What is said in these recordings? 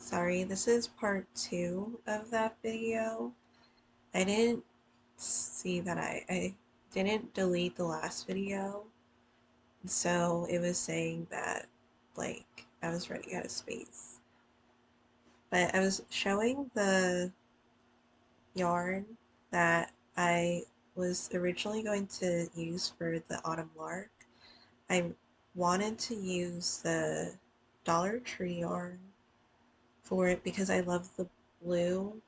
Sorry, this is part two of that video. I didn't see that I didn't delete the last video, so it was saying that like I was running out of space. But I was showing the yarn that I was originally going to use for the autumn lark. I wanted to use the Dollar Tree yarn for it because I love the blue.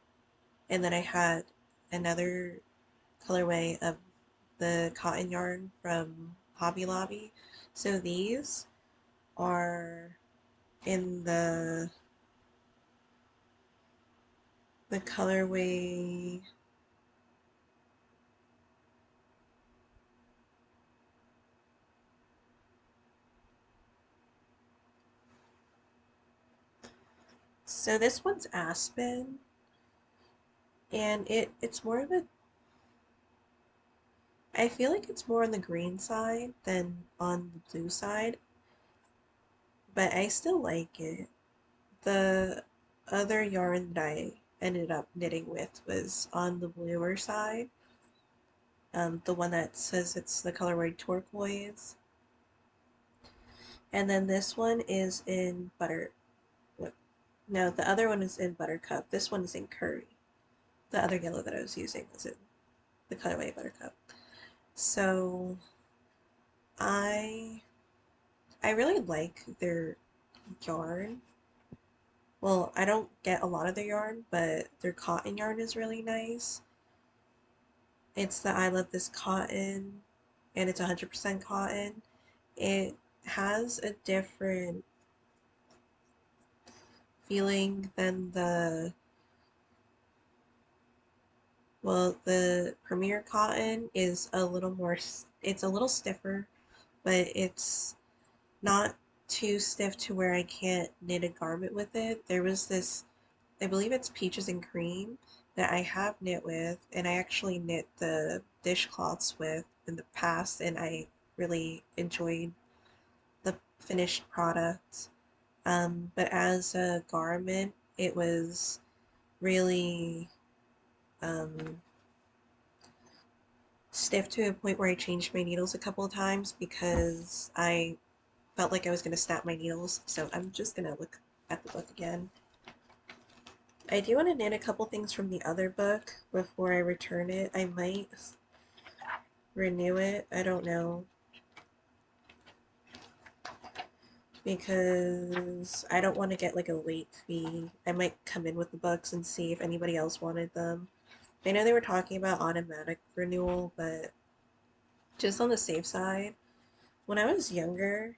And then I had another colorway of the cotton yarn from Hobby Lobby. So these are in the colorway. So this one's Aspen, and it's more of a, I feel like it's more on the green side than on the blue side, but I still like it. The other yarn that I ended up knitting with was on the bluer side, the one that says it's the colorway turquoise. And then this one is in butter. What? No, the other one is in buttercup. This one is in curry. The other yellow that I was using was in the colorway buttercup. So I I really like their yarn. Well, I don't get a lot of their yarn, but their cotton yarn is really nice. It's the I Love This Cotton, and it's 100% cotton. It has a different feeling than the Premier Cotton is a little more, it's a little stiffer, but it's not too stiff to where I can't knit a garment with it. There was this, I believe it's Peaches and Cream, that I have knit with, and I actually knit the dishcloths with in the past, and I really enjoyed the finished product. But as a garment, it was really um, stiff to a point where I changed my needles a couple of times because I felt like I was going to snap my needles. So I'm just going to look at the book again. I do want to knit a couple things from the other book before I return it. I might renew it. I don't know. Because I don't want to get like a late fee. I might come in with the books and see if anybody else wanted them. I know they were talking about automatic renewal, but just on the safe side, when I was younger,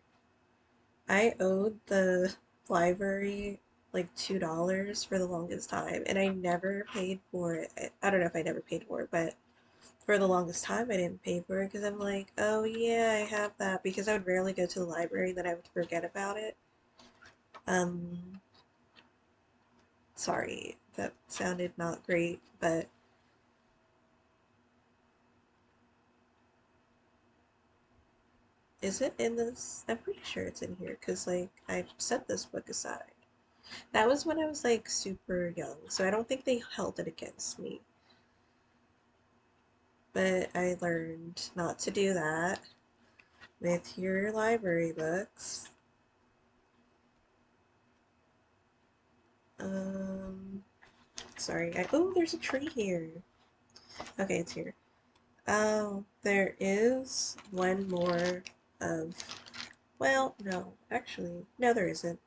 I owed the library like $2 for the longest time, and I never paid for it. I don't know if I never paid for it, but for the longest time I didn't pay for it because I'm like, oh yeah, I have that, because I would rarely go to the library, then I would forget about it. Um, Sorry, that sounded not great, but is it in this? I'm pretty sure it's in here because like I set this book aside. That was when I was like super young, so I don't think they held it against me. But I learned not to do that with your library books. Um, Sorry. Oh, there's a tree here. Okay, it's here. Oh, there is one more of. Well, no, actually, no, there isn't.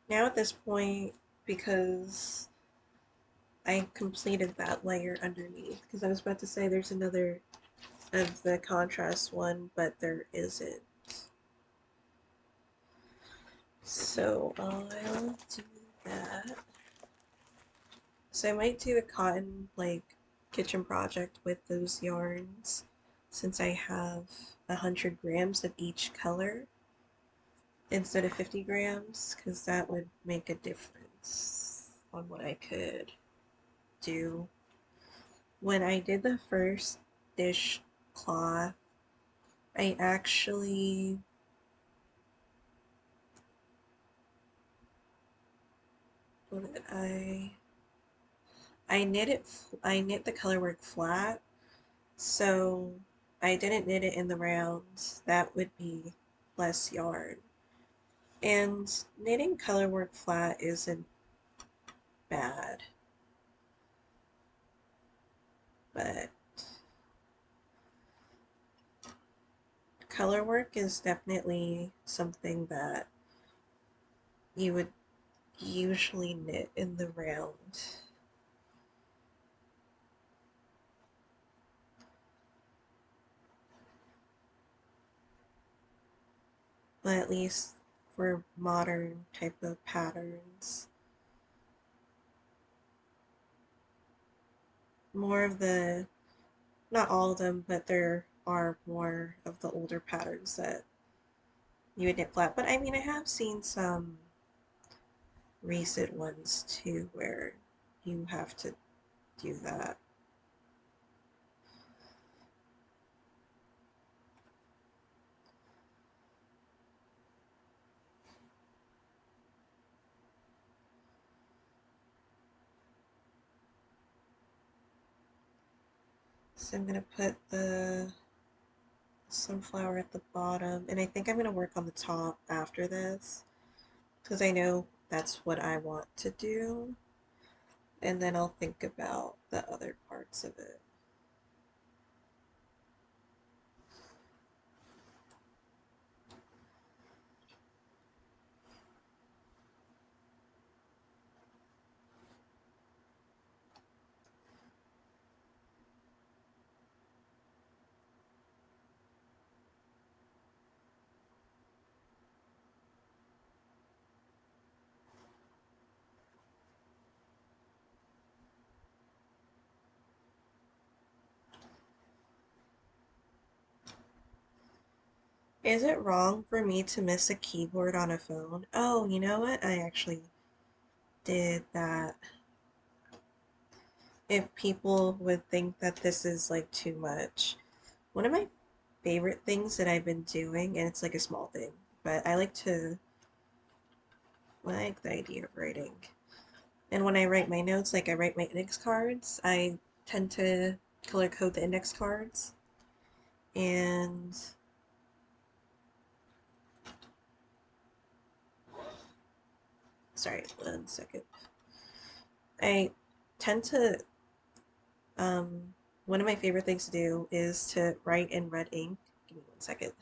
Now at this point, because I completed that layer underneath, because I was about to say there's another of the contrast one, but there isn't. So I'll do that. So I might do a cotton like kitchen project with those yarns since I have 100 grams of each color instead of 50 grams, because that would make a difference on what I could do. When I did the first dishcloth, I actually what did I knit it, I knit the color work flat, so I didn't knit it in the rounds. That would be less yarn. And knitting color work flat isn't bad, but color work is definitely something that you would usually knit in the round. But at least for modern type of patterns. More of the, not all of them, but there are more of the older patterns that you would knit flat. But I mean, I have seen some recent ones too where you have to do that. So I'm going to put the sunflower at the bottom, and I think I'm going to work on the top after this because I know that's what I want to do, and then I'll think about the other parts of it. Is it wrong for me to miss a keyboard on a phone? Oh, you know what? I actually did that. If people would think that this is like too much. One of my favorite things that I've been doing, and it's like a small thing, but I like the idea of writing. And when I write my notes, like I write my index cards, I tend to color code the index cards. And sorry, 1 second. I tend to one of my favorite things to do is to write in red ink. Give me 1 second.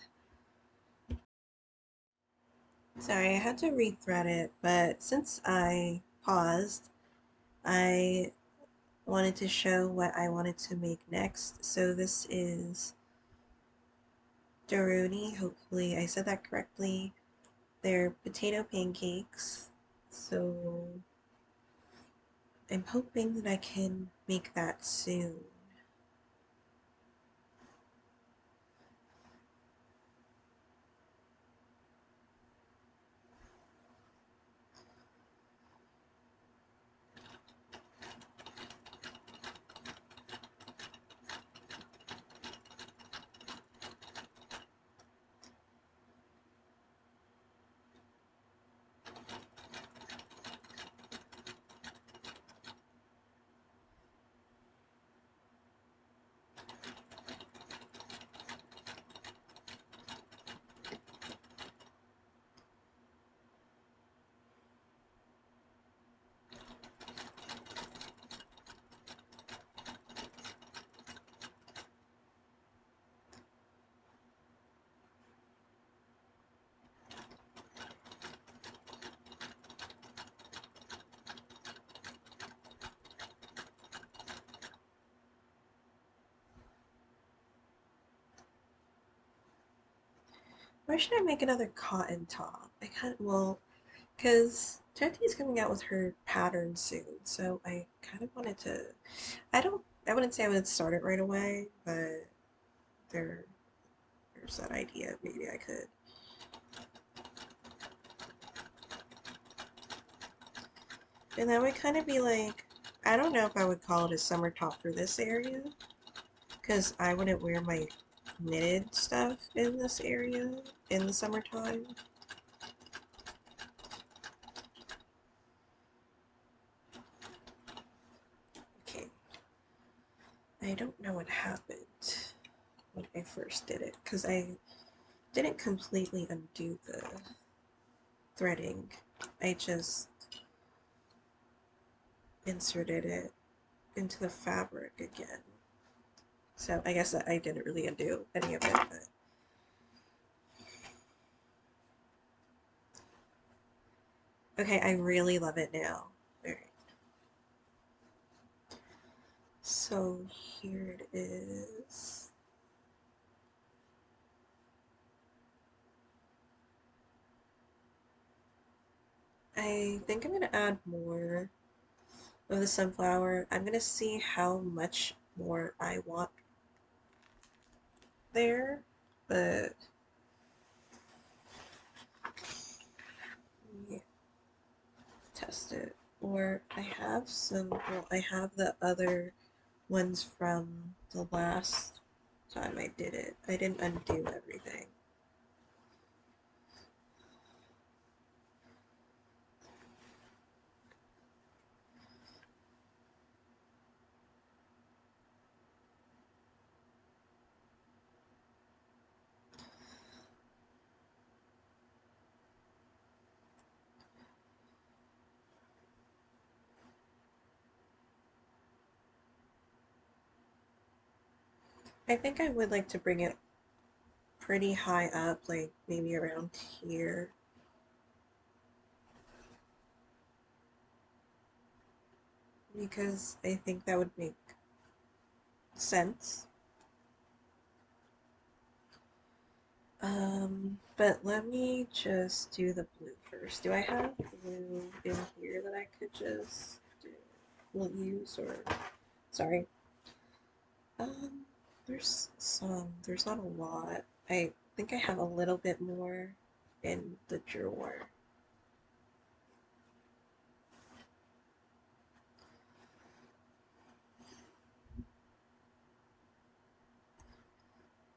Sorry, I had to rethread it, but since I paused, I wanted to show what I wanted to make next. So this is Daruni. Hopefully I said that correctly. They're potato pancakes. So I'm hoping that I can make that soon. Why should I make another cotton top? I kind of, well, because Teti's coming out with her pattern soon, so I kind of wanted to, I wouldn't say I would start it right away, but there's that idea. Maybe I could. And that would kind of be like, I don't know if I would call it a summer top for this area, because I wouldn't wear my knitted stuff in this area in the summertime. I don't know what happened when I first did it because I didn't completely undo the threading. I just inserted it into the fabric again. So I guess I didn't really undo any of it, but okay, I really love it now. Alright. So here it is. I think I'm gonna add more of the sunflower. I'm gonna see how much more I want there, but yeah, test it. Or I have some, well, I have the other ones from the last time I did it. I didn't undo everything. I think I would like to bring it pretty high up, like maybe around here. Because I think that would make sense. But let me just do the blue first. Do I have blue in here that I could just will use or sorry. Um, there's some. There's not a lot. I think I have a little bit more in the drawer.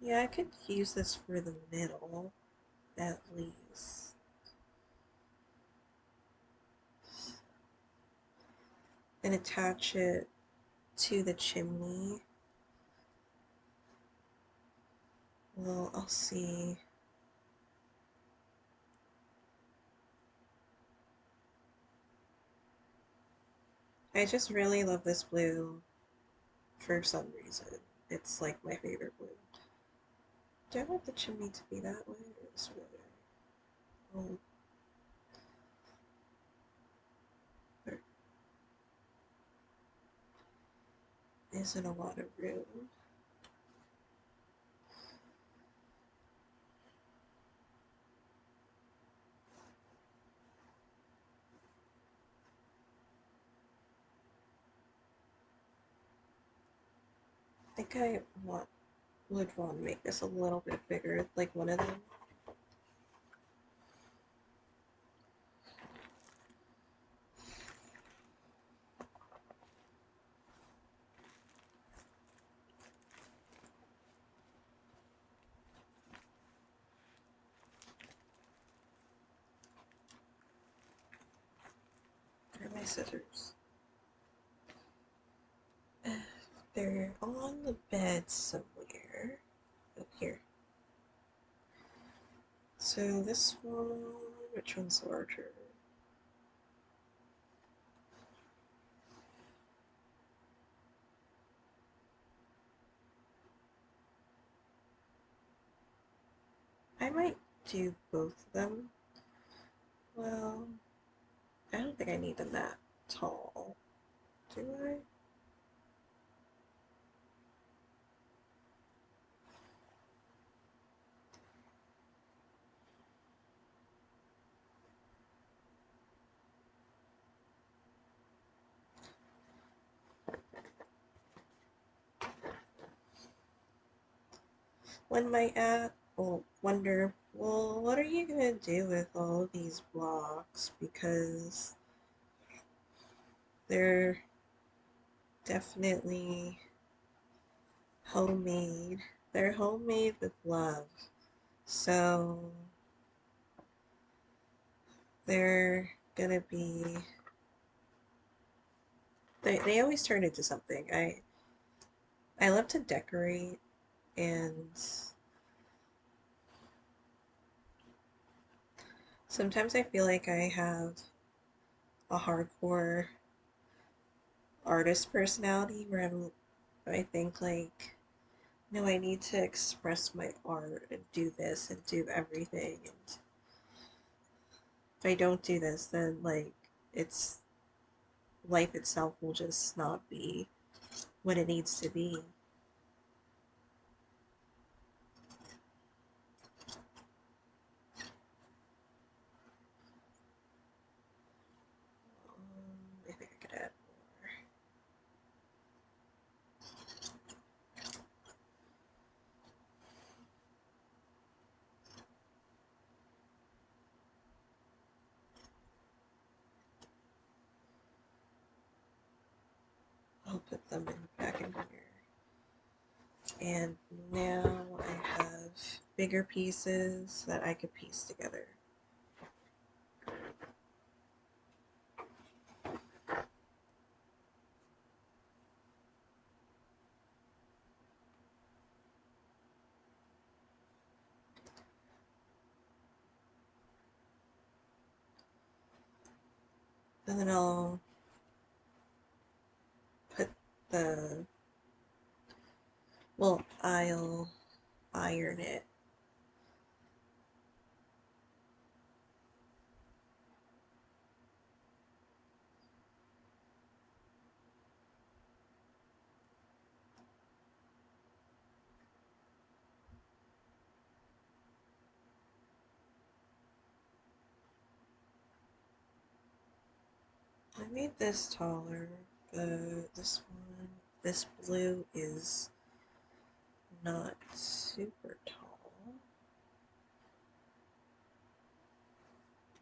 Yeah, I could use this for the middle at least. And attach it to the chimney. Well, I'll see. I just really love this blue for some reason. It's like my favorite blue. Do I want the chimney to be that way or this way? Oh, there isn't a lot of room. I think I would want to make this a little bit bigger, like one of them. Where are my scissors? They're on the bed somewhere. Oh, here. So this one, which one's larger? I might do both of them. Well, I don't think I need them that tall. Do I? One might wonder, well, what are you gonna do with all of these blocks? Because they're definitely homemade. They're homemade with love. So they're gonna be they always turn into something. I love to decorate, and sometimes I feel like I have a hardcore artist personality where I think like, no, I need to express my art and do this and do everything. And if I don't do this, then like it's life itself will just not be what it needs to be. I think I could add more. I'll put them back in here. And now I have bigger pieces that I could piece together. And then I'll put the, well, I'll iron it. I made this taller, but this blue is not super tall.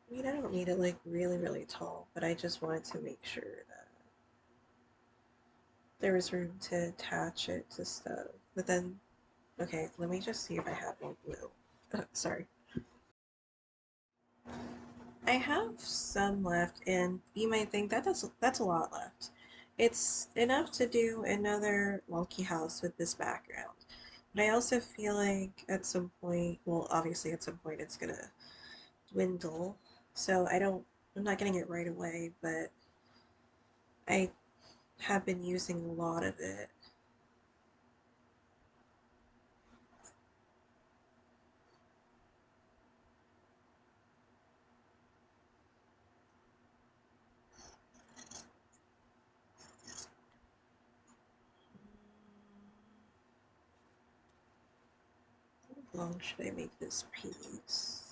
I mean, I don't need it like really, really tall, but I just wanted to make sure that there was room to attach it to stuff. But then, okay, let me just see if I have more blue. Sorry. I have some left, and you might think that's a lot left. It's enough to do another wonky house with this background. But I also feel like at some point, well, obviously at some point it's gonna dwindle. So I'm not getting it right away, but I have been using a lot of it. How long should I make this piece?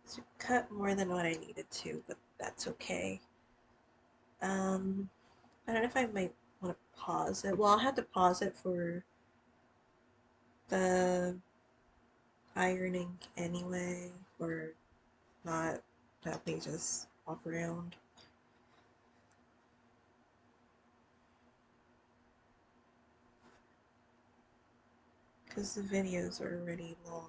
So cut more than what I needed to, but that's okay. I don't know if I might want to pause it. Well, I'll have to pause it for the ironing anyway, or not that we just walk around. Because the videos are already long.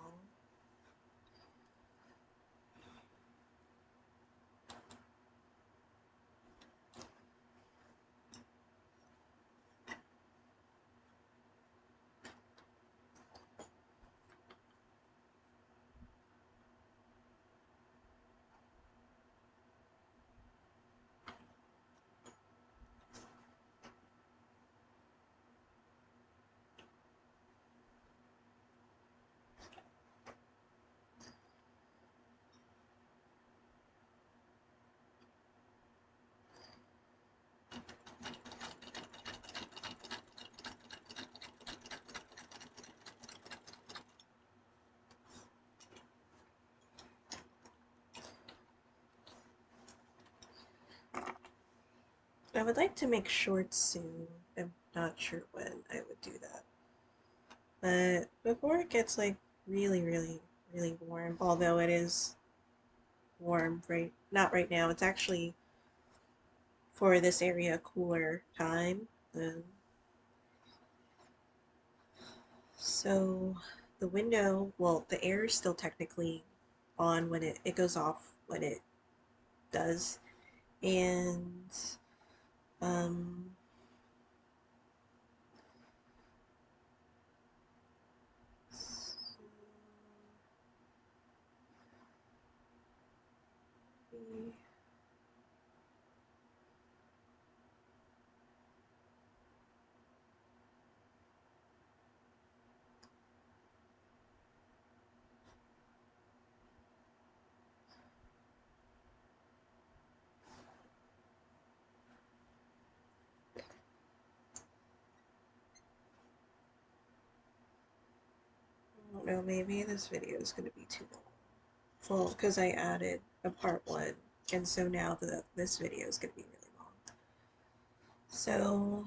I would like to make shorts soon. I'm not sure when I would do that. But before it gets like really warm, although it is warm not right now. It's actually for this area a cooler time. So the window, well, the air is still technically on when it goes off when it does. And um I don't know, maybe this video is going to be too long. Well, because I added a part one, and so now this video is going to be really long. So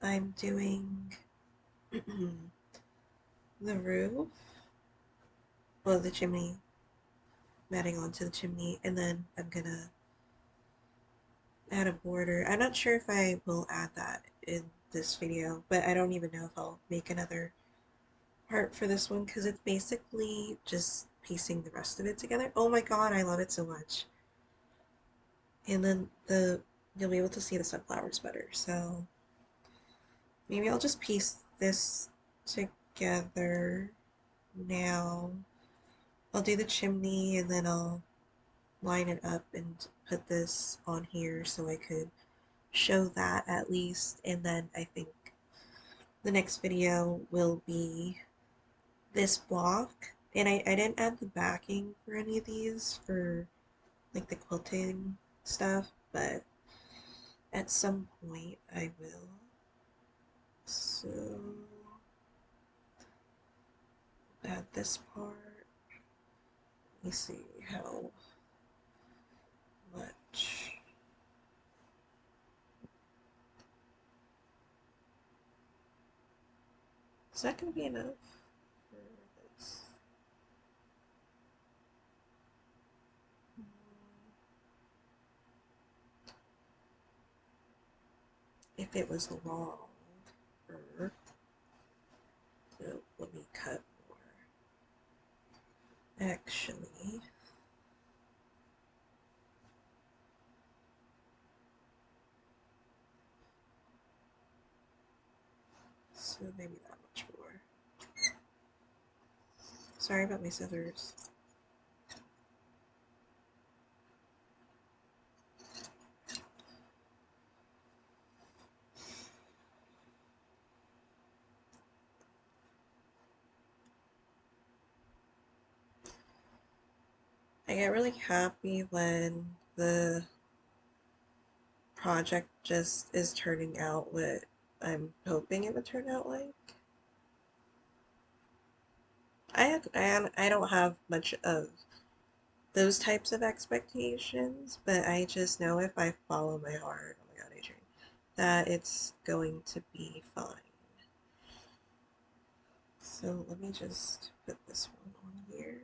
I'm doing the roof, well, the chimney, matting onto the chimney, and then I'm gonna add a border. I'm not sure if I will add that in this video, but I don't even know if I'll make another part for this one because it's basically just piecing the rest of it together. Oh my god, I love it so much. And then you'll be able to see the sunflowers better. So maybe I'll just piece this together now. I'll do the chimney and then I'll line it up and put this on here so I could show that at least. And then I think the next video will be this block. And I didn't add the backing for any of these for like the quilting stuff, but at some point I will. So add this part. Let me see how much. Is that going to be enough for this? If it was longer, so let me cut more. Actually, so maybe that much more. Sorry about my scissors. I get really happy when the project just is turning out what I'm hoping it would turn out like. I don't have much of those types of expectations, but I just know if I follow my heart, oh my god, Adrian, that it's going to be fine. So let me just put this one on here.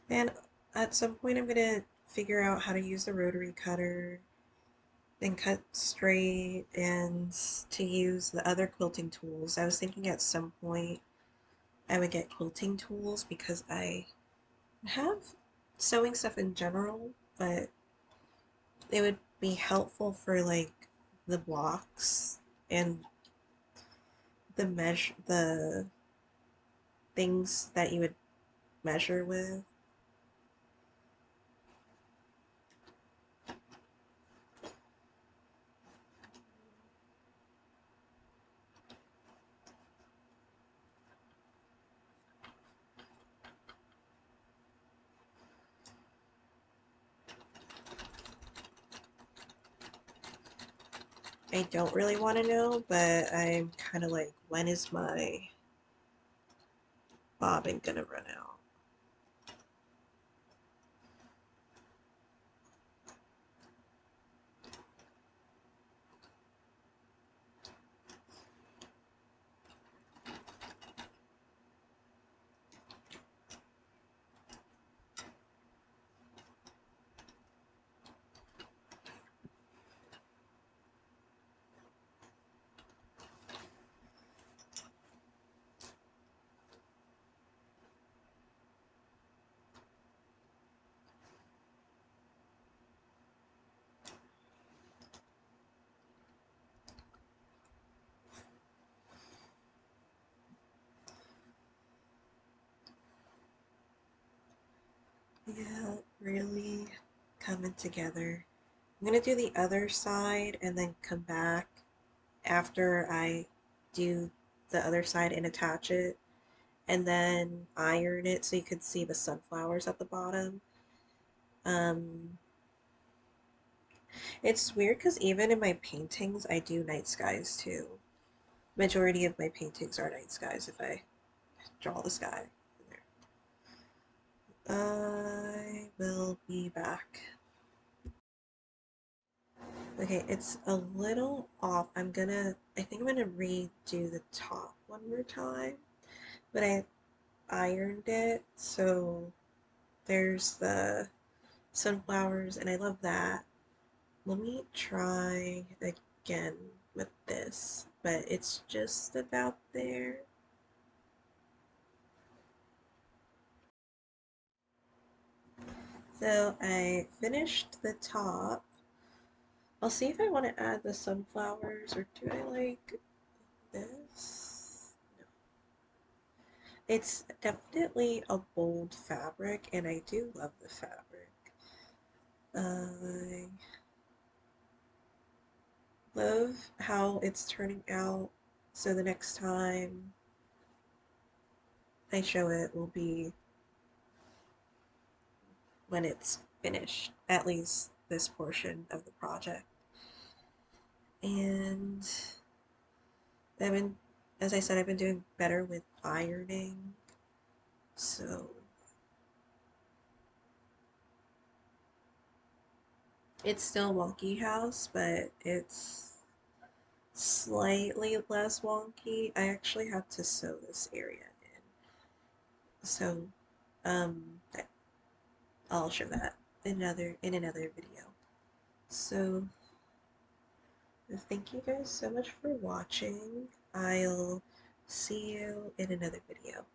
And at some point I'm going to figure out how to use the rotary cutter and cut straight and to use the other quilting tools. I was thinking at some point I would get quilting tools because I have sewing stuff in general, but it would be helpful for like the blocks and the things that you would measure with. I don't really want to know, but I'm kind of like, when is my bobbin gonna run out? Yeah, really coming together. I'm gonna do the other side and then come back after I do the other side and attach it, and then iron it so you could see the sunflowers at the bottom. Um, it's weird because even in my paintings, I do night skies too. Majority of my paintings are night skies if I draw the sky in there. I will be back. Okay, it's a little off. I think I'm gonna redo the top one more time, but I ironed it, so there's the sunflowers, and I love that. Let me try again with this, but it's just about there. So I finished the top. I'll see if I want to add the sunflowers, or do I like this? No. It's definitely a bold fabric, and I do love the fabric. I love how it's turning out. So the next time I show it will be when it's finished, at least this portion of the project. And I've been, as I said, I've been doing better with ironing. So it's still wonky house, but it's slightly less wonky. I actually had to sew this area in. So um, I'll show that in another video. So thank you guys so much for watching. I'll see you in another video.